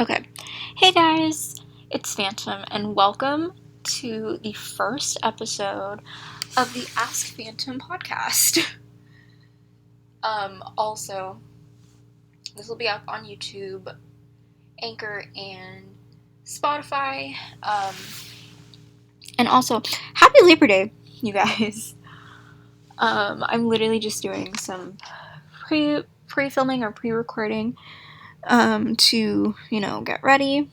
Okay. Hey guys, it's Phantom, and welcome to the first episode of the Ask Phantom podcast. Also, this will be up on YouTube, Anchor, and Spotify. And also, happy Labor Day, you guys. I'm literally just doing some pre-filming or pre-recording to, get ready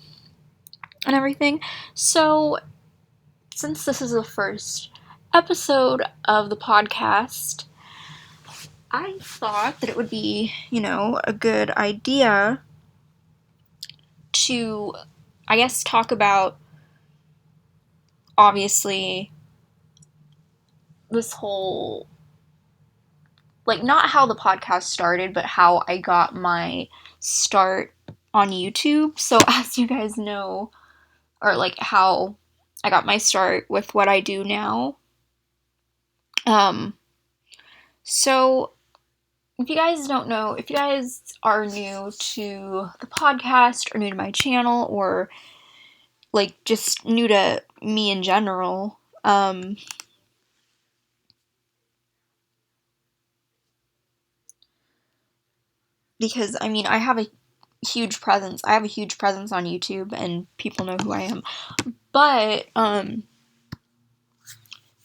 and everything. So, since this is the first episode of the podcast, I thought that it would be, a good idea to, I guess, talk about, obviously, this whole, not how the podcast started, but how I got my start on YouTube. So, as you guys know, or, how I got my start with what I do now. So, if you guys don't know, if you guys are new to the podcast or new to my channel or just new to me in general, because I have a huge presence. I have a huge presence on YouTube and people know who I am. But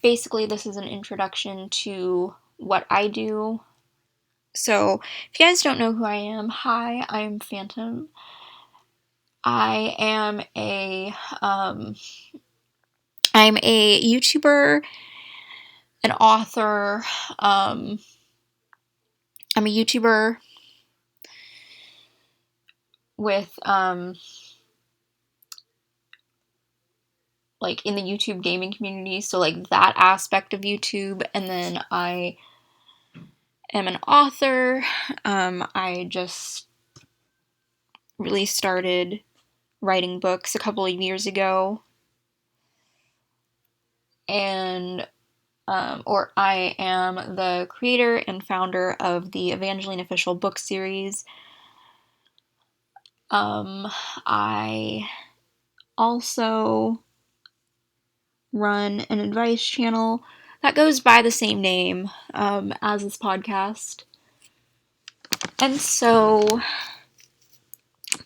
basically this is an introduction to what I do. So, if you guys don't know who I am, hi, I'm Phantom. I am I'm a YouTuber, an author. I'm a YouTuber with in the YouTube gaming community, so that aspect of YouTube, and then I am an author. I just really started writing books a couple of years ago, and or I am the creator and founder of the Evangeline Official book series. I also run an advice channel that goes by the same name as this podcast. And so,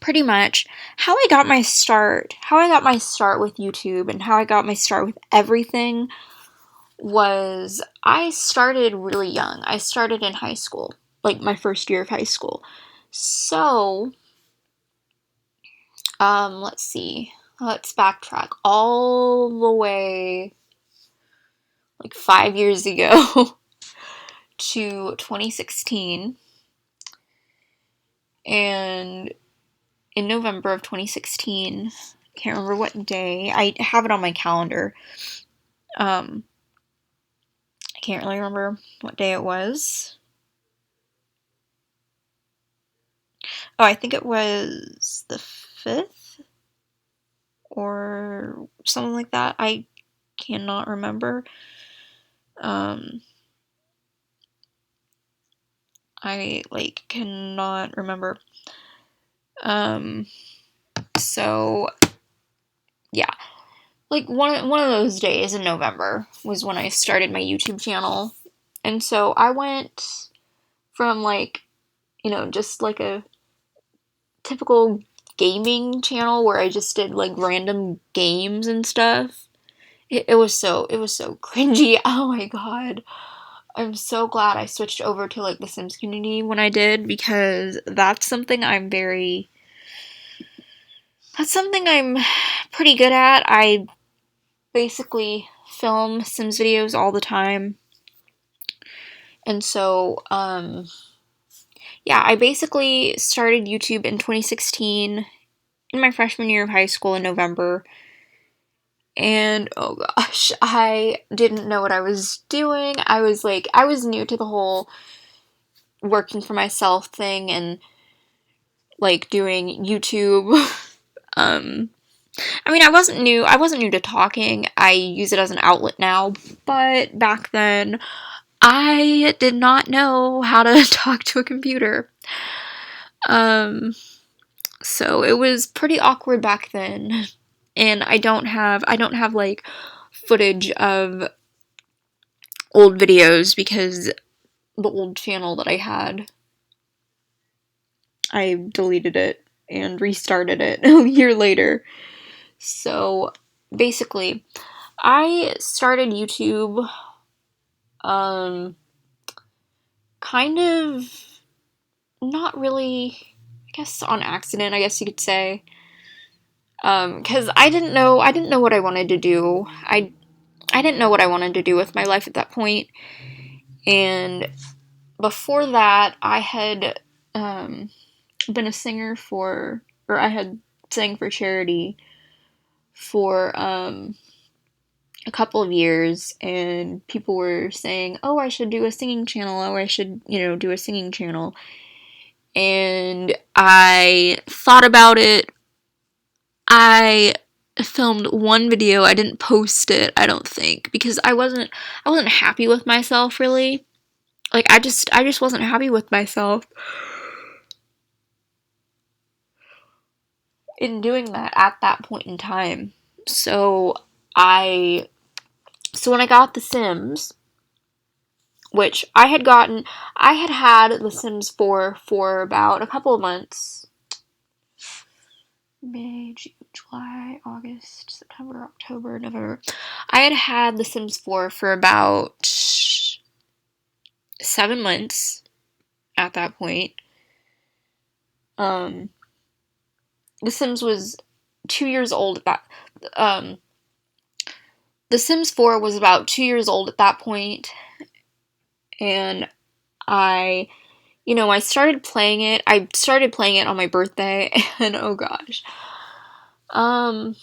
pretty much, how I got my start with YouTube and how I got my start with everything was I started really young. I started in high school, my first year of high school. So, let's see. Let's backtrack all the way 5 years ago to 2016. And in November of 2016, I can't remember what day, I have it on my calendar. I can't really remember what day it was. Oh, I think it was the 5th or something like that. I cannot remember. I cannot remember. So yeah, one of those days in November was when I started my YouTube channel, and so I went from just a typical gaming channel where I just did random games and stuff. It was so cringy. Oh my god. I'm so glad I switched over to the Sims community when I did, because that's something I'm pretty good at. I basically film Sims videos all the time. And so, yeah, I basically started YouTube in 2016 in my freshman year of high school in November. And oh gosh, I didn't know what I was doing. I was new to the whole working for myself thing and doing YouTube. I wasn't new to talking. I use it as an outlet now, but back then I did not know how to talk to a computer. So it was pretty awkward back then. And I don't have like footage of old videos because the old channel that I had, I deleted it and restarted it a year later. So basically, I started YouTube kind of not really, I guess on accident, I guess you could say. Cuz I didn't know what I wanted to do. I didn't know what I wanted to do with my life at that point. And before that, I had been a singer I had sang for charity for a couple of years, and people were saying, "Oh, I should do a singing channel. Oh, I should, do a singing channel." And I thought about it. I filmed one video. I didn't post it, I don't think, because I wasn't happy with myself, really. Like, I just wasn't happy with myself in doing that at that point in time. So when I got The Sims, which I had had The Sims 4 for about a couple of months. May, June, July, August, September, October, November. I had had The Sims 4 for about 7 months at that point. The Sims was 2 years old at that. The Sims 4 was about 2 years old at that point, and I started playing it. I started playing it on my birthday, and oh gosh. I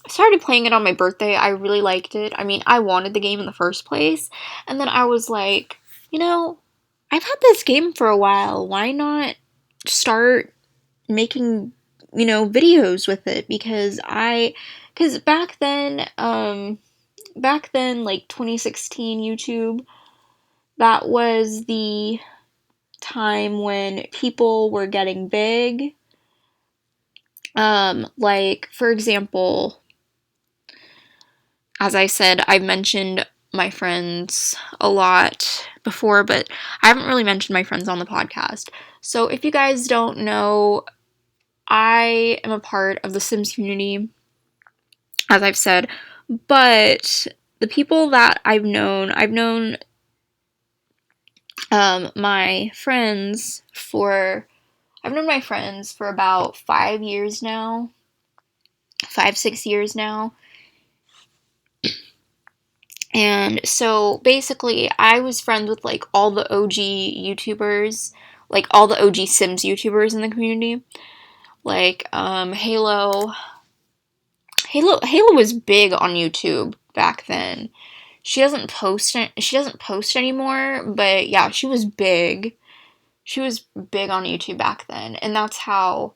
started playing it on my birthday. I really liked it. I mean, I wanted the game in the first place, and then I was like, I've had this game for a while. Why not start making, videos with it? Because back then, like 2016 YouTube, that was the time when people were getting big. Like, for example, as I said, I've mentioned my friends a lot before, but I haven't really mentioned my friends on the podcast. So if you guys don't know, I am a part of the Sims community, as I've said, but the people that I've known my friends for about 5 years now. 5-6 years now. And so basically, I was friends with like all the OG YouTubers, like all the OG Sims YouTubers in the community. Like Halo was big on YouTube back then. She doesn't post anymore, but yeah, she was big. She was big on YouTube back then, and that's how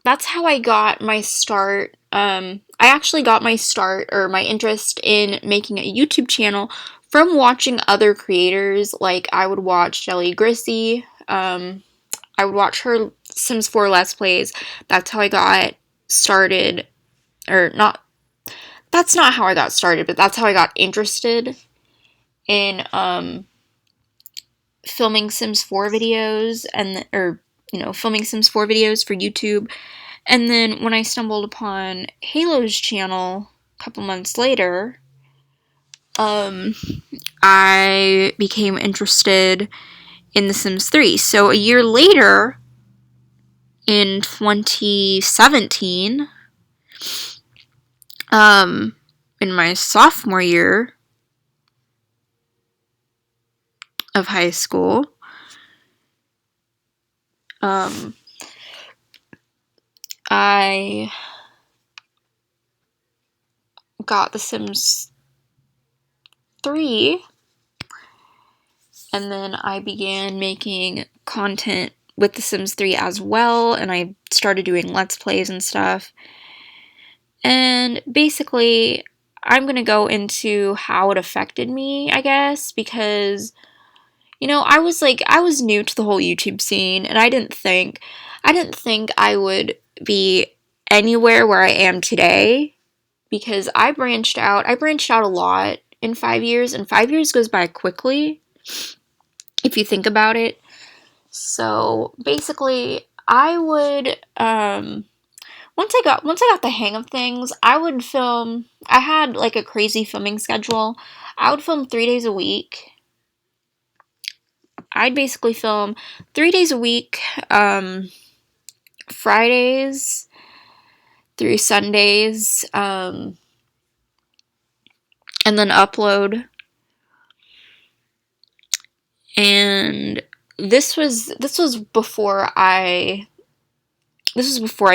I got my start. I actually got my start, or my interest in making a YouTube channel, from watching other creators. Like, I would watch Jelly Grissy. I would watch her Sims 4 Let's Plays. That's how I got started. Or not, that's not how I got started, but that's how I got interested in filming Sims 4 videos, filming Sims 4 videos for YouTube. And then when I stumbled upon Halo's channel a couple months later, I became interested in The Sims 3. So a year later, in 2017, in my sophomore year of high school, I got The Sims 3, and then I began making content with The Sims 3 as well, and I started doing Let's Plays and stuff. And basically, I'm gonna go into how it affected me, I guess, because, I was new to the whole YouTube scene, and I didn't think I didn't think I would be anywhere where I am today because I branched out. I branched out a lot in 5 years, and 5 years goes by quickly if you think about it. So basically, I would once I got the hang of things, I would film. I had like a crazy filming schedule. I would film 3 days a week. I'd basically film 3 days a week, Fridays through Sundays, and then upload. And this was before I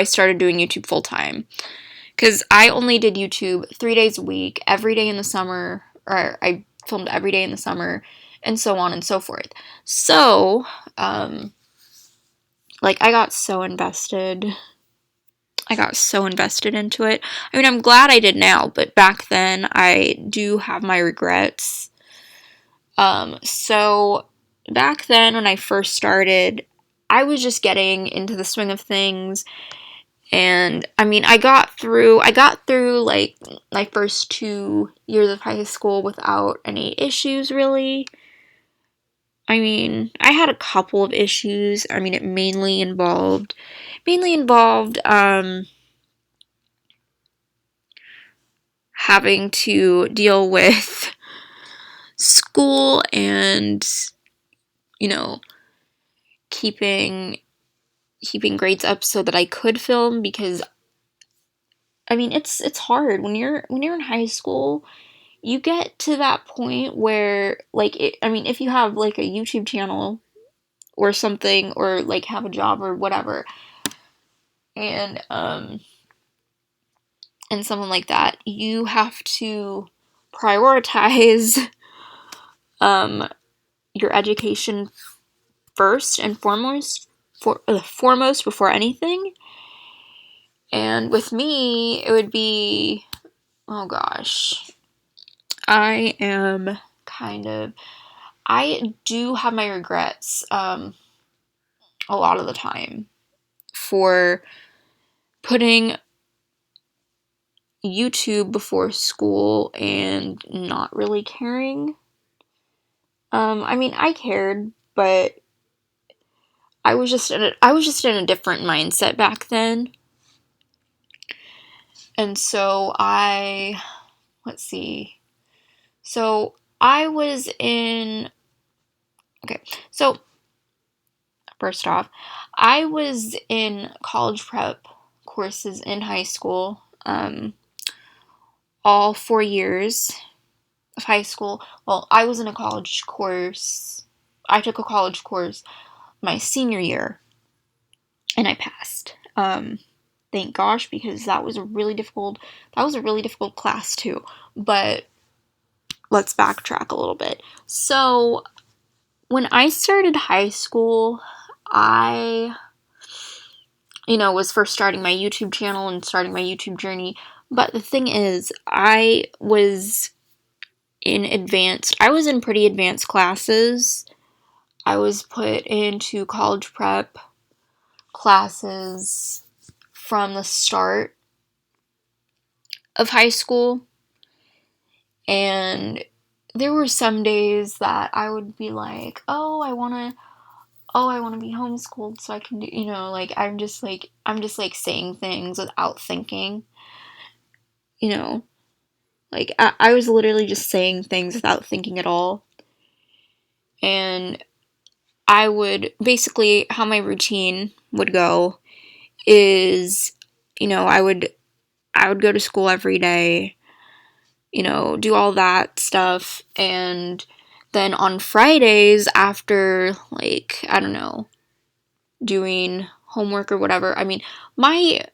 started doing YouTube full time, because I only did YouTube 3 days a week, every day in the summer, or I filmed every day in the summer, and so on and so forth. So, like, I got so invested into it. I mean, I'm glad I did now, but back then I do have my regrets. So back then when I first started, I was just getting into the swing of things. And I mean, I got through like my first 2 years of high school without any issues, really. I mean, I had a couple of issues. I mean, it mainly involved having to deal with school and, you know, keeping grades up so that I could film, because I mean, it's hard when you're in high school. You get to that point where, like, I mean, if you have like a YouTube channel or something, or like have a job or whatever, and something like that, you have to prioritize your education first and foremost, foremost before anything. And with me, it would be, oh gosh, I do have my regrets a lot of the time for putting YouTube before school and not really caring. I mean, I cared, but I was just in a different mindset back then. And so let's see. So I was in, okay, so first off, I was in college prep courses in high school, all 4 years of high school. Well, I was in a college course. I took a college course my senior year, and I passed. Thank gosh, because that was a really difficult class too. But let's backtrack a little bit. So when I started high school, I, was first starting my YouTube channel and starting my YouTube journey. But the thing is, I was in pretty advanced classes. I was put into college prep classes from the start of high school. And there were some days that I would be like, I want to be homeschooled so I can do, like, I'm just saying things without thinking, like, I was literally just saying things without thinking at all. And I would, basically, how my routine would go is, I would go to school every day, do all that stuff. And then on Fridays, after, like, I don't know, doing homework or whatever, I mean, my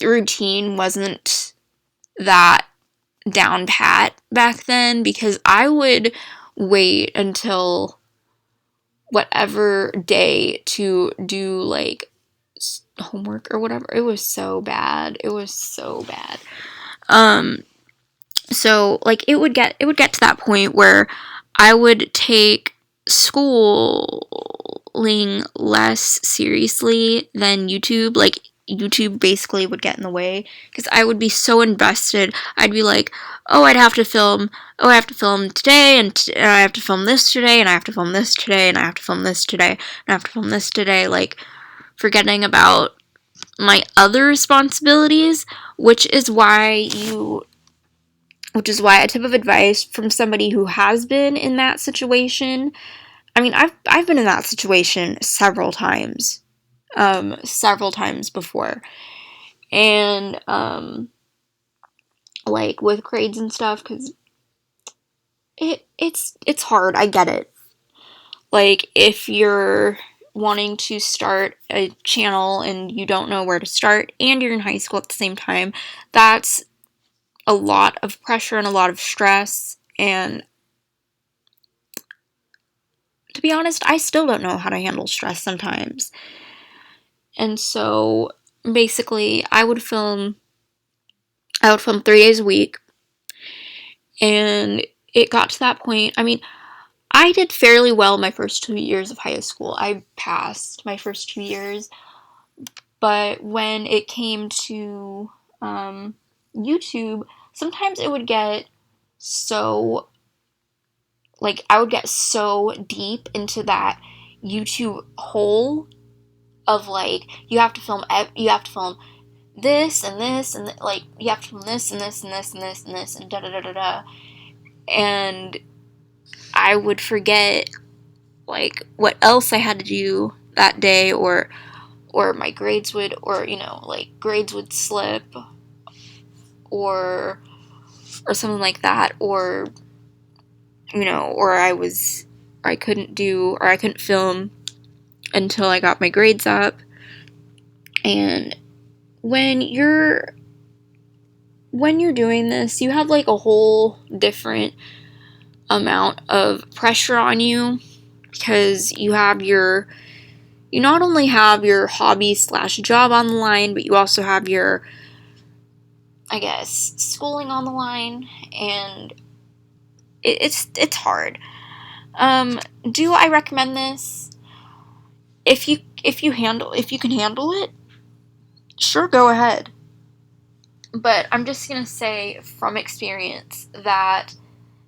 routine wasn't that down pat back then, because I would wait until whatever day to do, like, homework or whatever. It was so bad. So, like, it would get to that point where I would take school schooling less seriously than YouTube. Like, YouTube basically would get in the way because I would be so invested. I'd be like, oh, I have to film today, and I have to film this today, and I have to film this today, and I have to film this today, and I have to film this today, like, forgetting about my other responsibilities, which is why a tip of advice from somebody who has been in that situation. I mean, I've been in that situation several times before, and like with grades and stuff, because it's hard. I get it. Like, if you're wanting to start a channel and you don't know where to start, and you're in high school at the same time, that's a lot of pressure and a lot of stress. And to be honest, I still don't know how to handle stress sometimes. And so basically, I would film 3 days a week, and it got to that point. I mean, I did fairly well my first 2 years of high school. I passed my first 2 years, but when it came to YouTube, sometimes it would get so, like, I would get so deep into that YouTube hole of, like, you have to film this and this, and like, you have to film this and this and this and this and this and da da da da da, and I would forget, like, what else I had to do that day, or my grades would, or, you know, like, grades would slip, or something like that, or, you know, or I couldn't film until I got my grades up. And when you're doing this, you have, like, a whole different amount of pressure on you, because you not only have your hobby / job on the line, but you also have your, I guess, schooling on the line, and it's hard. Do I recommend this? If you can handle it, sure, go ahead. But I'm just gonna say from experience that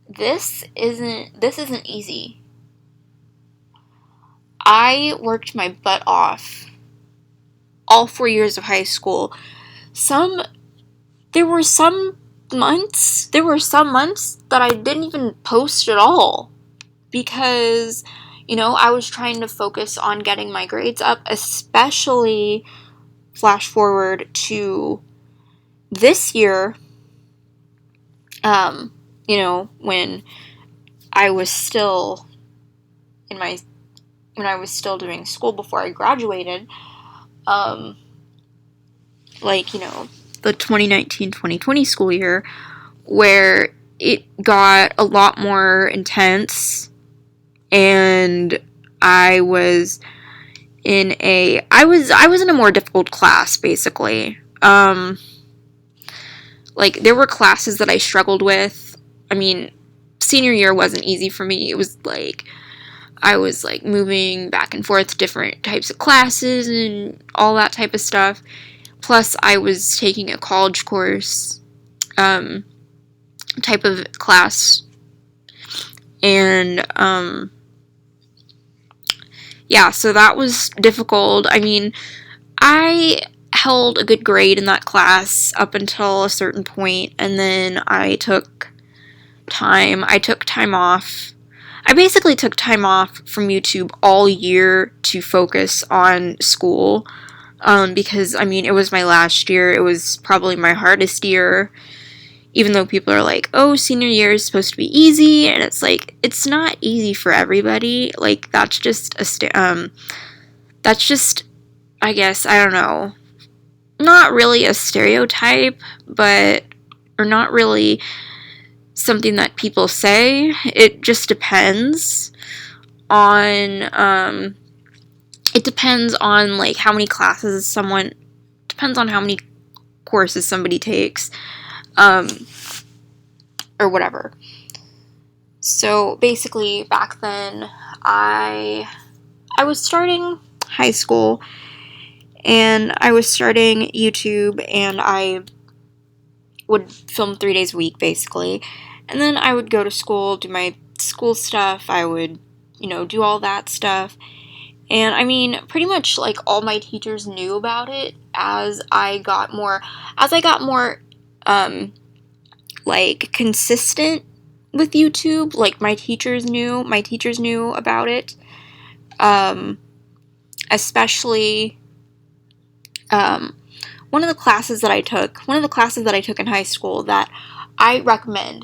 this isn't easy. I worked my butt off all 4 years of high school. There were some months that I didn't even post at all, because, you know, I was trying to focus on getting my grades up, especially flash forward to this year, you know, when I was still doing school before I graduated, like, you know, the 2019-2020 school year, where it got a lot more intense, and I was in a more difficult class, basically. Like, there were classes that I struggled with. I mean, senior year wasn't easy for me. It was like, I was, like, moving back and forth different types of classes and all that type of stuff. Plus, I was taking a college course, type of class. And, yeah, so that was difficult. I mean, I held a good grade in that class up until a certain point, and then I took time off. I basically took time off from YouTube all year to focus on school, because, I mean, it was my last year. It was probably my hardest year, even though people are like, oh, senior year is supposed to be easy, and it's like, it's not easy for everybody. Like, that's just I guess, I don't know, not really a stereotype, or not really something that people say. It just depends on, like, how many depends on how many courses somebody takes, or whatever. So basically, back then, I I was starting high school, and I was starting YouTube, and I would film 3 days a week, basically. And then I would go to school, do my school stuff. I would, do all that stuff. And I mean, pretty much like all my teachers knew about it as I got more, like consistent with YouTube. Like my teachers knew about it. Especially, one of the classes that I took in high school that I recommend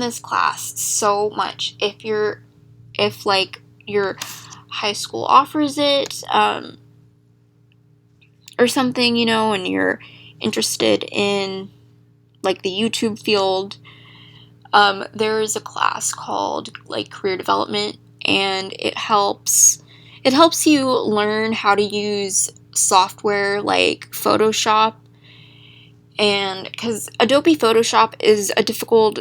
this class so much if like your high school offers it, or something, and you're interested in like the YouTube field. There is a class called like career development, and it helps you learn how to use software like Photoshop. And because Adobe Photoshop is a difficult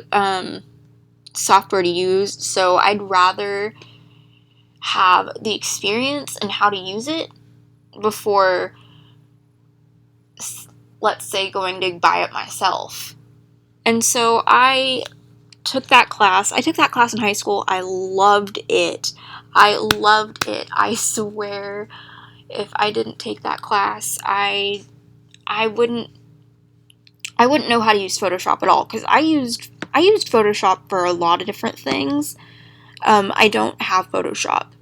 software to use, so I'd rather have the experience and how to use it before, let's say, going to buy it myself. And so I took that class. I took that class in high school. I loved it. I swear, if I didn't take that class, I wouldn't know how to use Photoshop at all, because I used Photoshop for a lot of different things. I don't have Photoshop.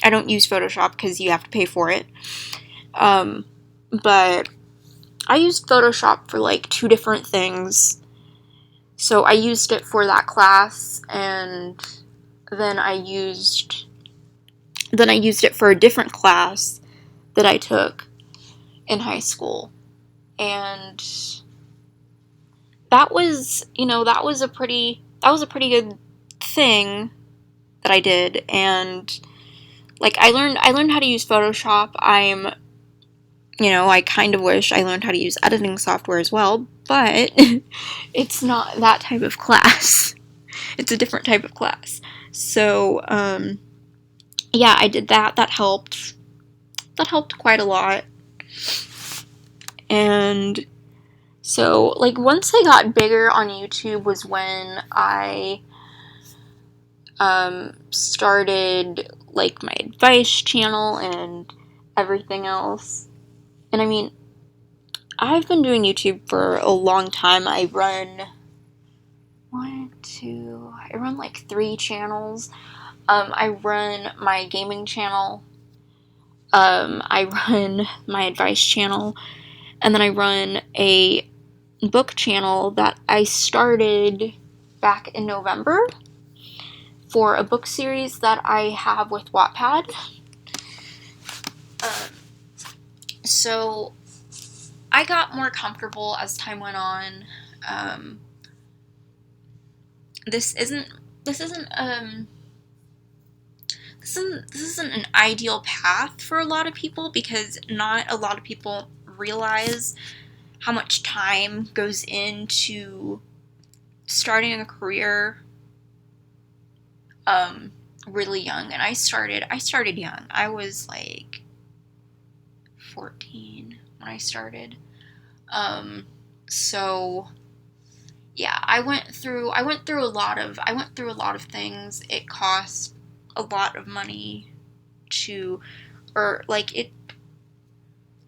I don't use Photoshop because you have to pay for it. But I used Photoshop for like 2 different things. So I used it for that class, and then I used it for a different class that I took in high school. And that was a pretty good thing that I did. And like I learned how to use Photoshop. I kind of wish I learned how to use editing software as well, but it's not that type of class. It's a different type of class. So, yeah, I did that. That helped quite a lot. And so, like, once I got bigger on YouTube was when I started, like, my advice channel and everything else. And I mean, I've been doing YouTube for a long time. I run like 3 channels. I run my gaming channel. I run my advice channel. And then I run a book channel that I started back in November for a book series that I have with Wattpad. So I got more comfortable as time went on. This isn't an ideal path for a lot of people, because not a lot of people realize how much time goes into starting a career really young. And I started young. I was like 14 when I started. So yeah, I went through a lot of things. It cost a lot of money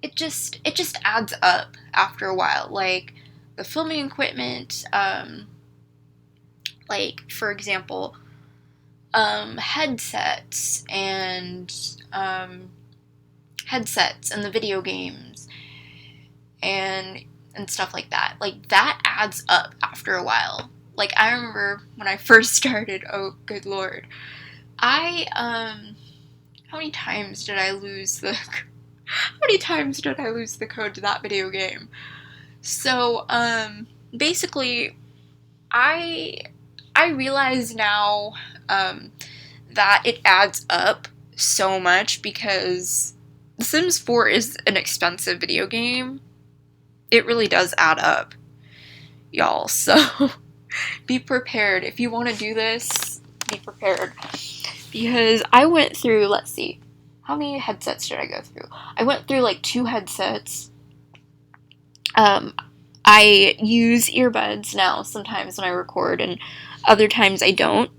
it just adds up after a while. Like the filming equipment, like for example, headsets and the video games and stuff like that. Like that adds up after a while. Like I remember when I first started, oh good lord. How many times did I lose the code to that video game? So, basically, I realize now, that it adds up so much, because The Sims 4 is an expensive video game. It really does add up, y'all. So, be prepared. If you want to do this, be prepared. Because I went through, let's see, how many headsets did I go through? I went through like 2 headsets. I use earbuds now sometimes when I record, and other times I don't.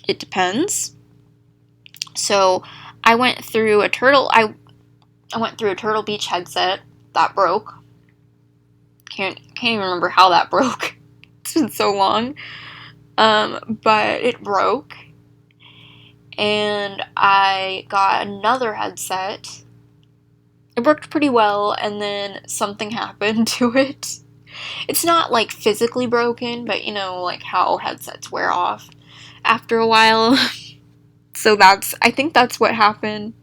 It depends. So I went through a Turtle. I went through a Turtle Beach headset that broke. Can't even remember how that broke. It's been so long. But it broke. And I got another headset. It worked pretty well, and then something happened to it. It's not like physically broken, but you know, like how headsets wear off after a while. So I think that's what happened,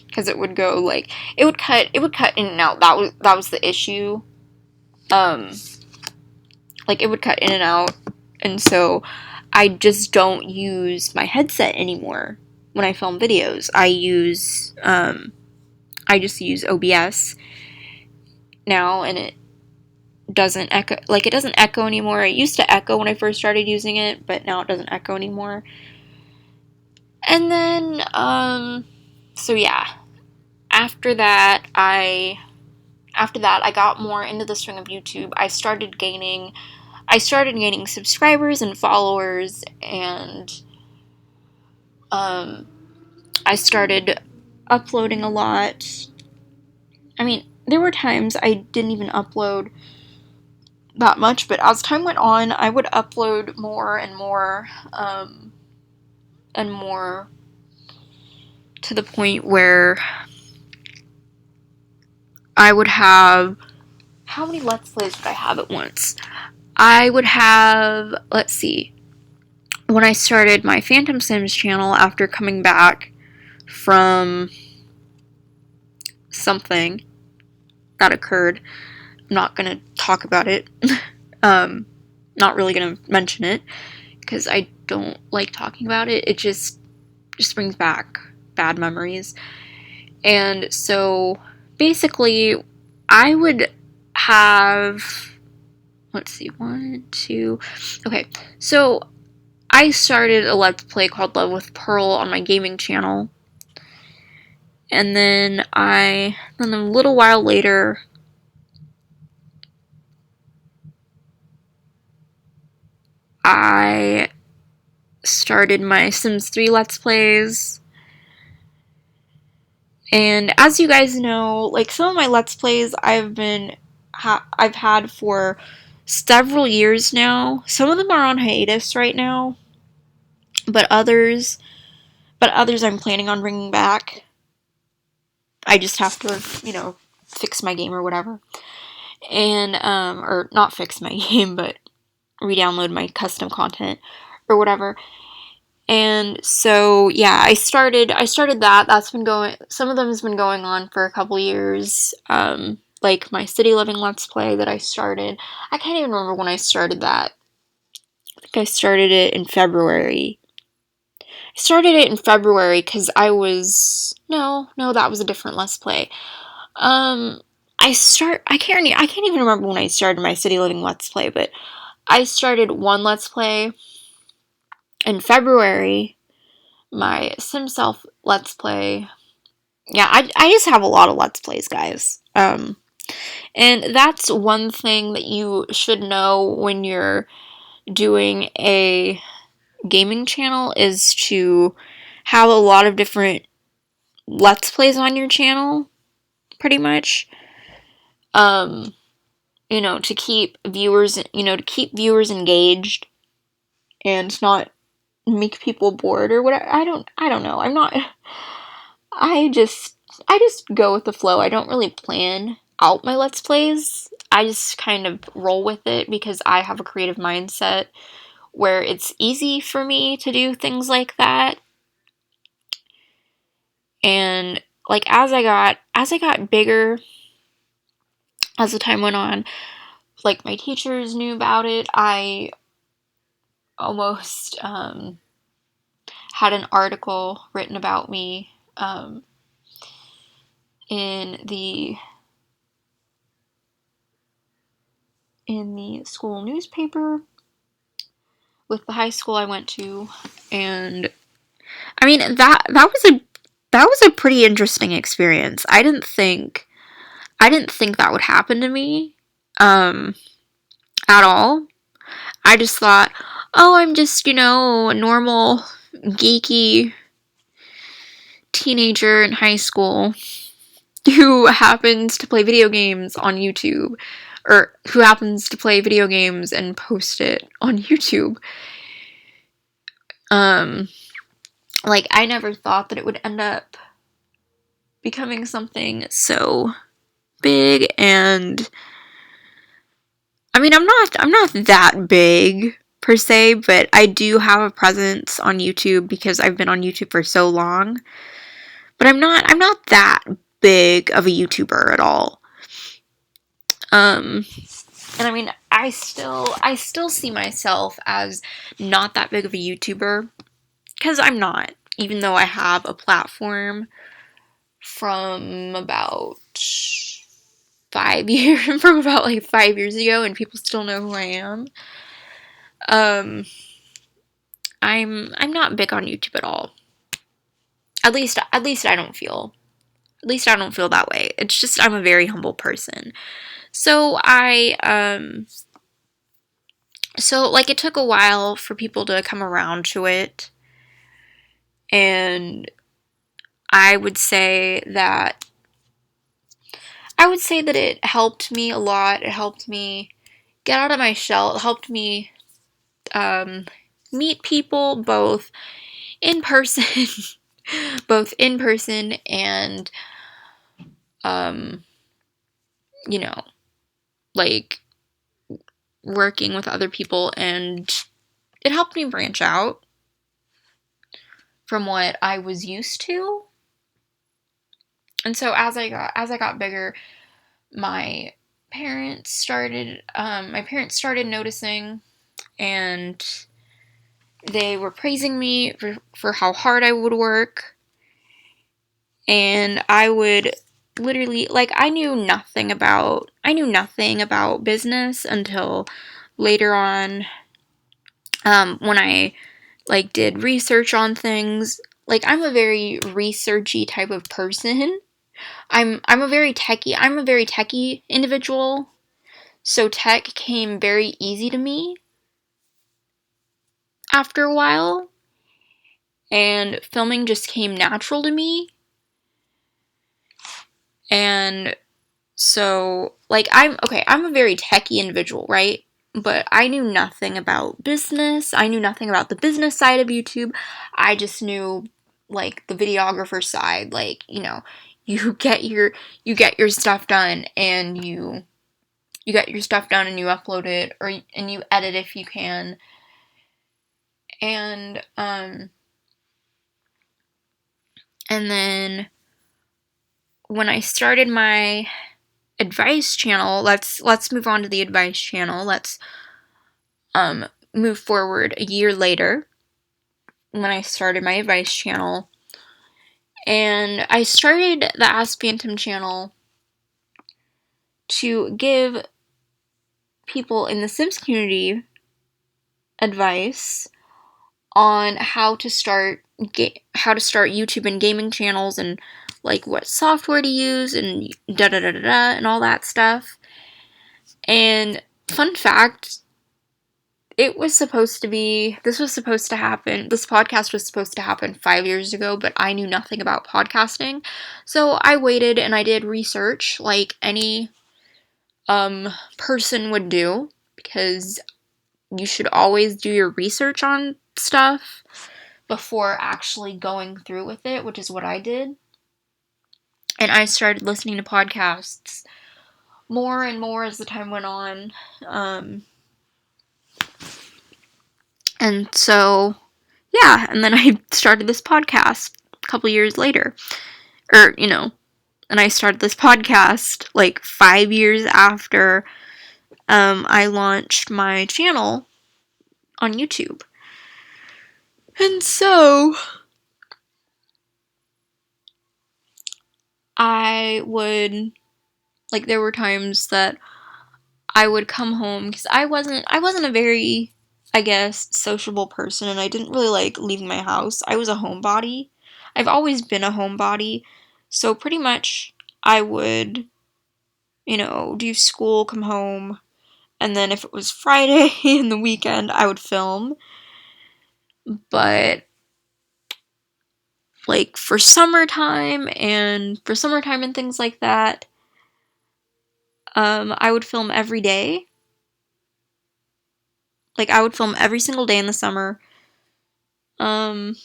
because it would go like, it would cut in and out. That was the issue. Like it would cut in and out, and so I just don't use my headset anymore when I film videos. I just use OBS now, and it doesn't echo. Like, it doesn't echo anymore. It used to echo when I first started using it, but now it doesn't echo anymore. And then, so yeah, after that, I got more into the swing of YouTube. I started gaining subscribers and followers, and I started uploading a lot. I mean, there were times I didn't even upload that much, but as time went on, I would upload more and more, and more, to the point where I would have, how many Let's Plays would I have at once? I would have, let's see, when I started my Phantom Sims channel after coming back from something that occurred, I'm not gonna talk about it. Not really gonna mention it, because I don't like talking about it. It just brings back bad memories. And so basically, I would have, let's see, 1, 2, okay, so I started a Let's Play called Love with Pearl on my gaming channel, and then a little while later, I started my Sims 3 Let's Plays. And as you guys know, like, some of my Let's Plays I've had for several years now. Some of them are on hiatus right now, but others I'm planning on bringing back. I just have to, fix my game or whatever. And, or not fix my game, but re-download my custom content or whatever. And so, yeah, I started that. That's been going, some of them has been going on for a couple years. Like my City Living Let's Play that I started. I can't even remember when I started that. I think I started it in February. I started it in February because I was, no, that was a different Let's Play. I can't even remember when I started my City Living Let's Play, but I started one Let's Play in February. My SimSelf Let's Play. Yeah, I just have a lot of Let's Plays, guys. And that's one thing that you should know when you're doing a gaming channel, is to have a lot of different Let's Plays on your channel, pretty much. To keep viewers engaged and not make people bored or whatever. I don't know. I just go with the flow. I don't really plan out my Let's Plays. I just kind of roll with it because I have a creative mindset where it's easy for me to do things like that. And like as I got bigger, as the time went on, like my teachers knew about it. I almost had an article written about me in the school newspaper with the high school I went to. And I mean, that was that was a pretty interesting experience. I didn't think that would happen to me at all. I just thought, oh, I'm just, a normal geeky teenager in high school who happens to play video games on YouTube, or who happens to play video games and post it on YouTube. I never thought that it would end up becoming something so big, and I mean, I'm not that big per se, but I do have a presence on YouTube because I've been on YouTube for so long. But I'm not that big of a YouTuber at all. And I mean, I still see myself as not that big of a YouTuber, because I'm not, even though I have a platform from about 5 years, from about like 5 years ago, and people still know who I am. I'm not big on YouTube at all. At least I don't feel. At least I don't feel that way. It's just I'm a very humble person. So it took a while for people to come around to it. And I would say that it helped me a lot. It helped me get out of my shell. It helped me meet people both in person and working with other people, and it helped me branch out from what I was used to. And so as I got bigger, my parents started noticing, and they were praising me for how hard I would work. And I would literally, I knew nothing about business until later on, when I did research on things. I'm a very researchy type of person. I'm a very techie individual. So tech came very easy to me after a while, and filming just came natural to me. And so, I'm a very techie individual, right? But I knew nothing about business. I knew nothing about the business side of YouTube. I just knew, the videographer side. You get your stuff done, and you get your stuff done, and you upload it, and you edit if you can. And then when I started my advice channel, let's move on to the advice channel. Let's move forward a year later, when I started my advice channel. And I started the Ask Phantom channel to give people in the Sims community advice on how to start YouTube and gaming channels, and what software to use, and and all that stuff. And fun fact, this was supposed to happen, this podcast was supposed to happen 5 years ago, but I knew nothing about podcasting. So I waited and I did research like any person would do, because you should always do your research on stuff before actually going through with it, which is what I did. And I started listening to podcasts more and more as the time went on. And so, yeah, and then I started this podcast a couple years later. And I started this podcast 5 years after I launched my channel on YouTube. And so I would, there were times that I would come home, because I wasn't a very, I guess, sociable person, and I didn't really like leaving my house. I was a homebody. I've always been a homebody, so pretty much I would, do school, come home, and then if it was Friday in the weekend, I would film. But like for summertime and things like that, I would film every day. Like I would film every single day in the summer. And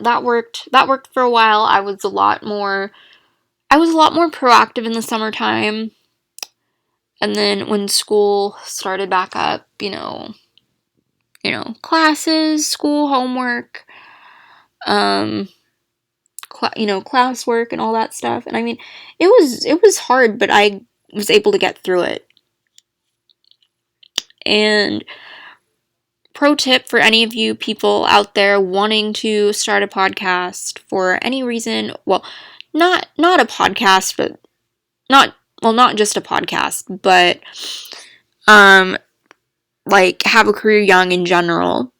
that worked for a while. I was a lot more proactive in the summertime. And then when school started back up, classes, school, homework, classwork and all that stuff. And I mean, it was hard, but I was able to get through it. And pro tip for any of you people out there wanting to start a podcast for any reason, well, not a podcast, but not just a podcast, but like have a career young in general,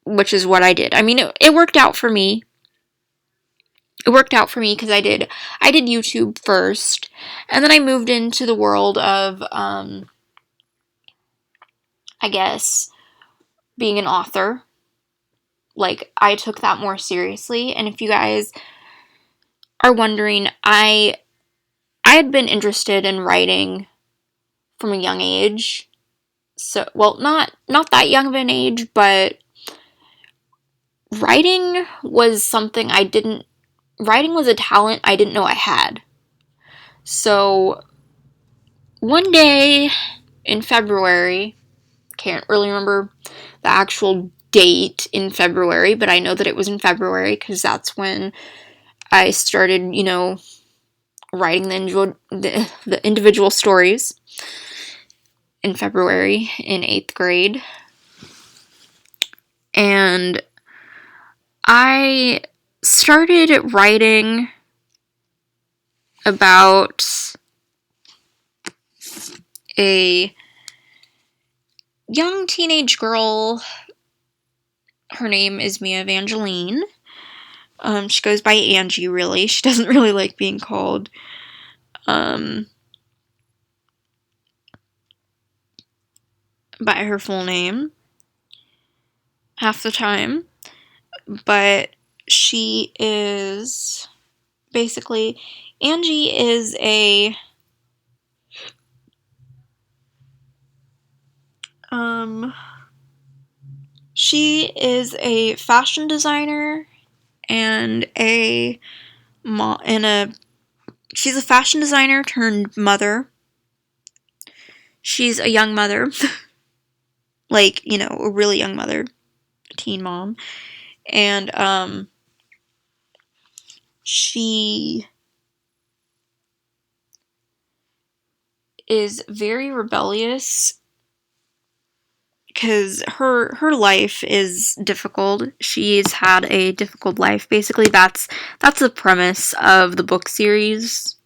which is what I did. I mean, it worked out for me. It worked out for me because I did YouTube first, and then I moved into the world of I guess being an author. Like I took that more seriously, and if you guys are wondering, I had been interested in writing from a young age. So, well, not that young of an age, but writing was a talent I didn't know I had. So, one day in February, can't really remember the actual date in February, but I know that it was in February because that's when I started, writing the individual stories in February in 8th grade. And I started writing about a young teenage girl. Her name is Mia Evangeline. She goes by Angie, really. She doesn't really like being called by her full name half the time. But she is basically, Angie is she is a fashion designer and she's a fashion designer turned mother. She's a young mother. Like, a really young mother. Teen mom. And, she is very rebellious because her life is difficult. She's had a difficult life. Basically, that's the premise of the book series.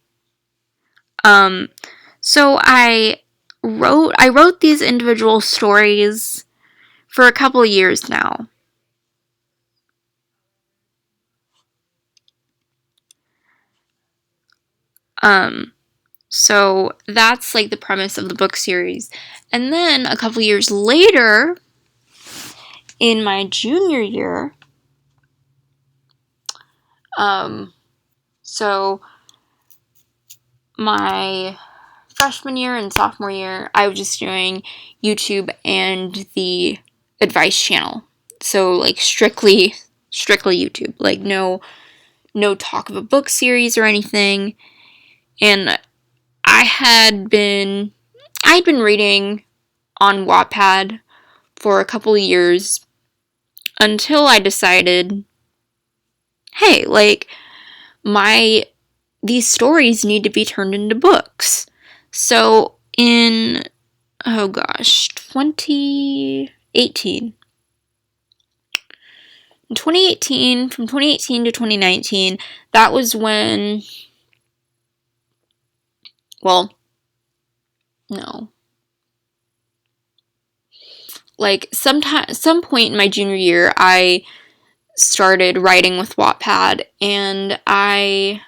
So I wrote these individual stories for a couple of years now. So that's like the premise of the book series. And then a couple years later, in my junior year, so my freshman year and sophomore year, I was just doing YouTube and the advice channel. So like strictly YouTube, like no talk of a book series or anything. And I had been reading on Wattpad for a couple of years until I decided, hey, like these stories need to be turned into books. So in 2018. In 2018, from 2018 to 2019, that was when, well, no. like, some point in my junior year, I started writing with Wattpad, and I,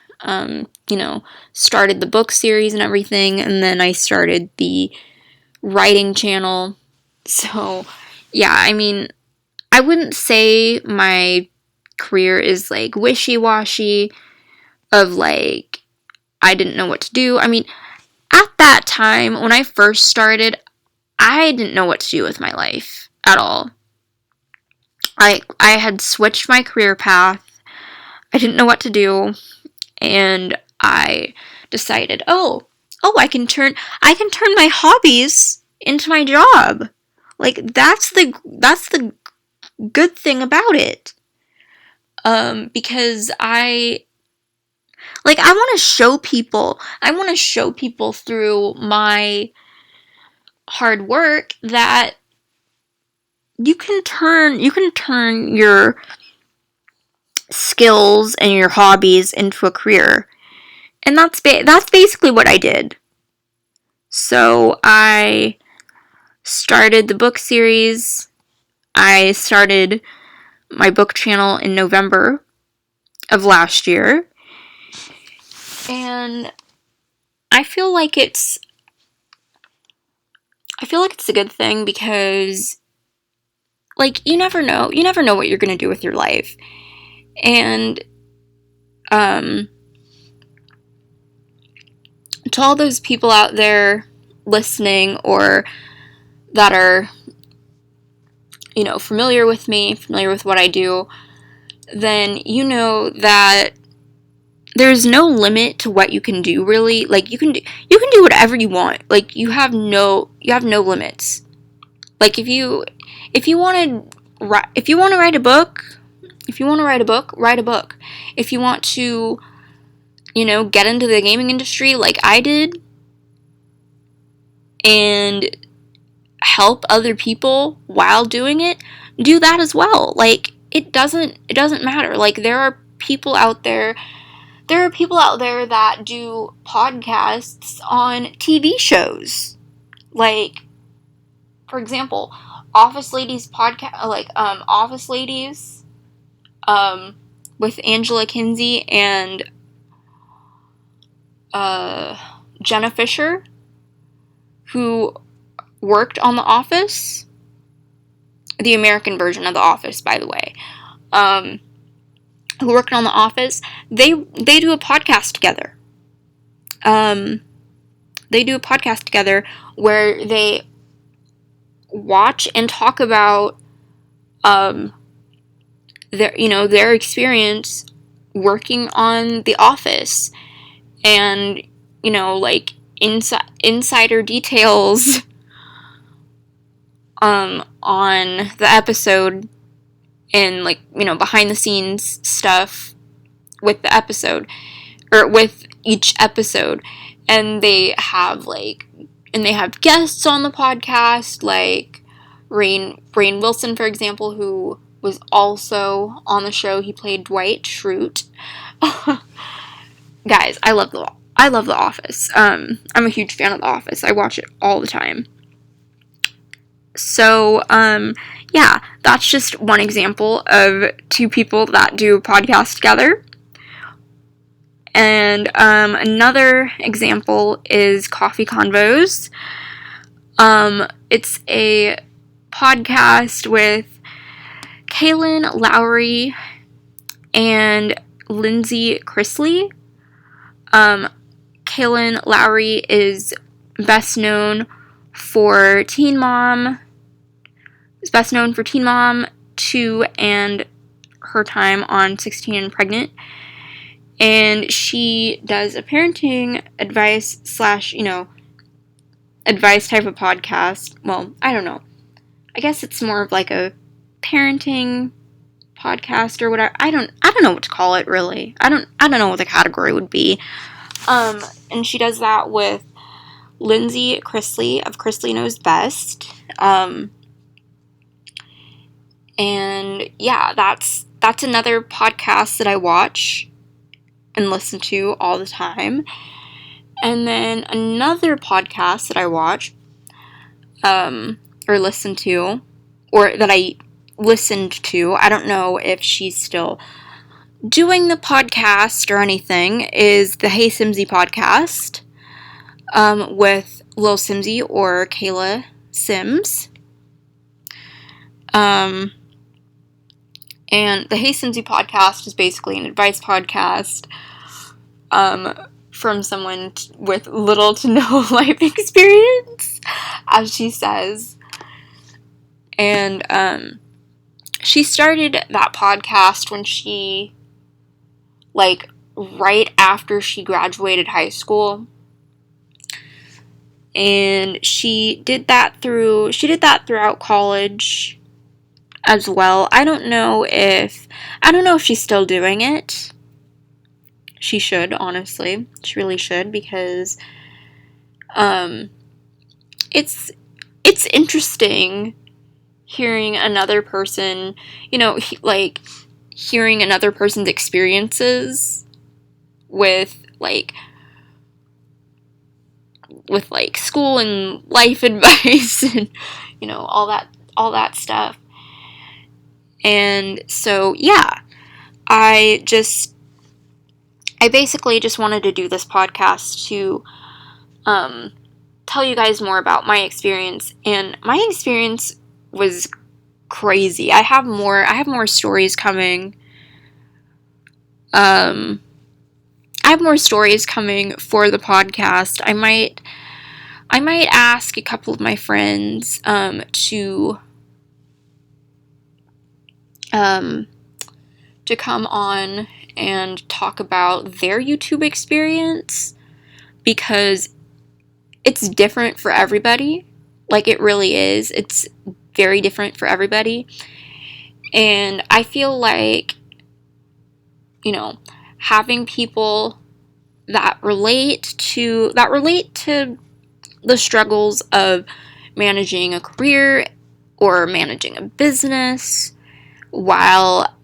started the book series and everything, and then I started the writing channel. So, yeah, I mean, I wouldn't say my career is, like, wishy-washy of, like, I didn't know what to do. I mean, at that time, when I first started, I didn't know what to do with my life at all. I had switched my career path. I didn't know what to do, and I decided, I can turn my hobbies into my job. Like, that's the good thing about it. Because I want to show people. I want to show people through my hard work that you can turn your skills and your hobbies into a career. And that's basically what I did. So I started the book series. I started my book channel in November of last year. And I feel like it's a good thing because, like, you never know what you're going to do with your life. And to all those people out there listening or that are, familiar with me, familiar with what I do, then you know that there's no limit to what you can do, really. Like, you can do whatever you want. Like, you have no limits. Like, if you want to write a book, write a book. If you want to, get into the gaming industry like I did and help other people while doing it, do that as well. Like, it doesn't matter. Like, there are people out there that do podcasts on TV shows. Like, for example, Office Ladies podcast, Office Ladies, with Angela Kinsey and Jenna Fischer, who worked on The Office, the American version of The Office, by the way, who worked on The Office, they do a podcast together. They do a podcast together where they watch and talk about their experience working on The Office, and insider details on the episode, and behind the scenes stuff with the episode, or with each episode. And they have guests on the podcast, like Rainn Wilson, for example, who was also on the show. He played Dwight Schrute. Guys, I love The Office. I'm a huge fan of The Office. I watch it all the time. So, yeah, that's just one example of two people that do a podcast together. And another example is Coffee Convos. It's a podcast with Kaylin Lowry and Lindsay Chrisley. Kaylin Lowry is best known for Teen Mom. Is best known for Teen Mom 2 and her time on 16 and Pregnant. And she does a parenting advice / advice type of podcast. Well, I don't know. I guess it's more of like a parenting podcast or whatever. I don't know what to call it, really. I don't know what the category would be. And she does that with Lindsay Chrisley of Chrisley Knows Best. And yeah, that's another podcast that I watch and listen to all the time. And then another podcast that I watch, or listen to, or that I listened to, I don't know if she's still doing the podcast or anything, is the Hey Simsy podcast with Lil Simsy or Kayla Sims. And the Hey Simsy podcast is basically an advice podcast from someone with little to no life experience, as she says. And she started that podcast when she, like, right after she graduated high school. And she did that throughout college as well. I don't know if she's still doing it. She should, honestly. She really should, because it's interesting hearing another person, hearing another person's experiences with school and life advice and all that stuff. And so yeah, I basically just wanted to do this podcast to tell you guys more about my experience, and my experience was crazy. I have more stories coming. I have more stories coming for the podcast. I might ask a couple of my friends to come on and talk about their YouTube experience, because it's different for everybody. Like, it really is. It's very different for everybody. And I feel like, having people that relate to the struggles of managing a career or managing a business while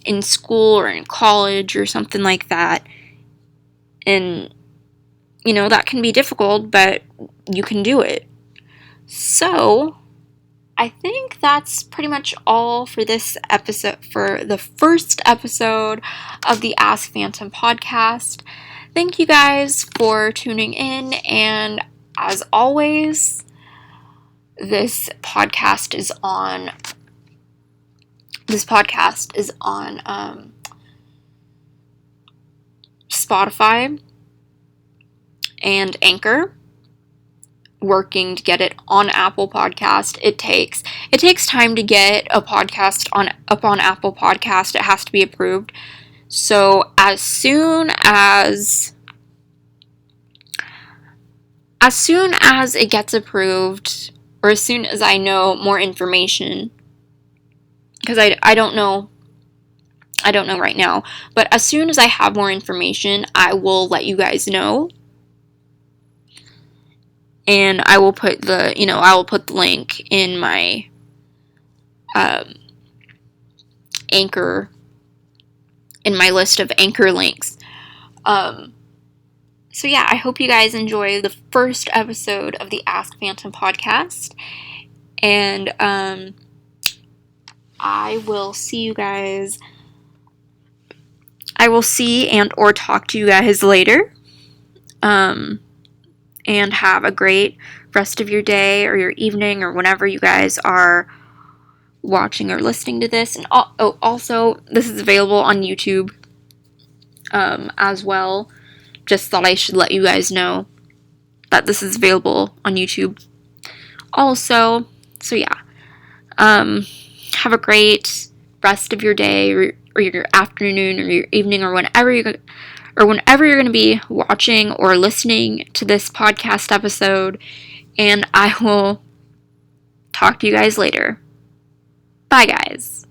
in school or in college or something like that. And that can be difficult, but you can do it. So I think that's pretty much all for this episode, for the first episode of the Ask Phantom podcast. Thank you guys for tuning in, and as always, this podcast is on Spotify and Anchor. Working to get it on Apple Podcast. It takes time to get a podcast up on Apple Podcast. It has to be approved. So as soon as it gets approved, or as soon as I know more information, because I don't know right now, but as soon as I have more information, I will let you guys know. And I will put the link in my Anchor, in my list of Anchor links. So yeah, I hope you guys enjoy the first episode of the Ask Phantom podcast. And I will see and or talk to you guys later. And have a great rest of your day or your evening or whenever you guys are watching or listening to this. And also, this is available on YouTube as well. Just thought I should let you guys know that this is available on YouTube also. So yeah, have a great rest of your day or your afternoon or your evening or whenever you're going to be watching or listening to this podcast episode, and I will talk to you guys later. Bye, guys.